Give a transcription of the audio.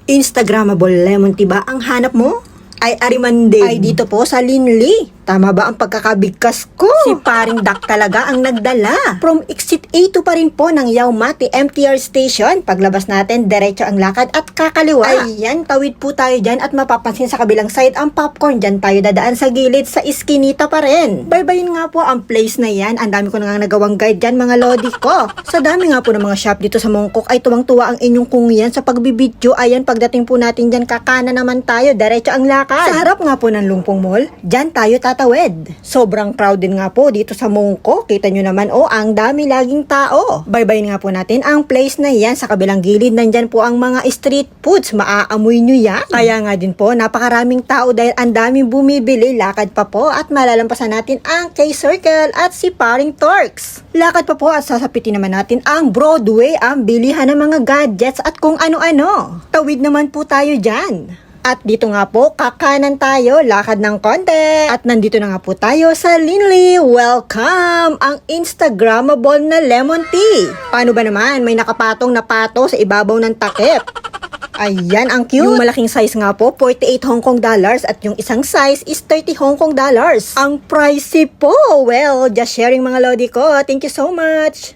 Instagrammable lemon tea ba ang hanap mo? Ay arimande. Ay dito po sa Linli. Tama ba ang pagkakabigkas ko? Si paring Dak talaga ang nagdala. From exit A2 pa rin po ng Yaumati MTR station. Paglabas natin, diretso ang lakad at kakaliwa. Ayan, tawid po tayo dyan at mapapansin sa kabilang side ang popcorn. Dyan tayo dadaan sa gilid sa iskinita pa rin. Baybayin nga po ang place na yan. Ang dami ko na nga nagawang guide dyan mga lodi ko. Sa dami nga po ng mga shop dito sa Mongkok ay tuwang-tuwa ang inyong kungiyan sa pagbibidyo. Ayan, pagdating po natin dyan kakana naman tayo. Diretso ang lakad. Sa harap nga po ng Lungpong Mall, dyan tayo tatawid. Sobrang crowded nga po dito sa Mongkok. Kita nyo naman ang dami laging tao. Baybayin nga po natin ang place na yan. Sa kabilang gilid, nandyan po ang mga street foods. Maaamoy nyo yan. Kaya nga din po, napakaraming tao dahil ang daming bumibili. Lakad pa po at malalampasan natin ang K-Circle at si Paring Torx. Lakad pa po at sasapitin naman natin ang Broadway, ang bilihan ng mga gadgets at kung ano-ano. Tawid naman po tayo dyan. At dito nga po, kakanan tayo, lakad ng konti. At nandito na nga po tayo sa Linli. Welcome! Ang Instagrammable na lemon tea. Paano ba naman? May nakapatong na pato sa ibabaw ng takip. Ayan, ang cute. Yung malaking size nga po, 48 Hong Kong dollars. At yung isang size is 30 Hong Kong dollars. Ang pricey po. Well, just sharing mga lodi ko. Thank you so much.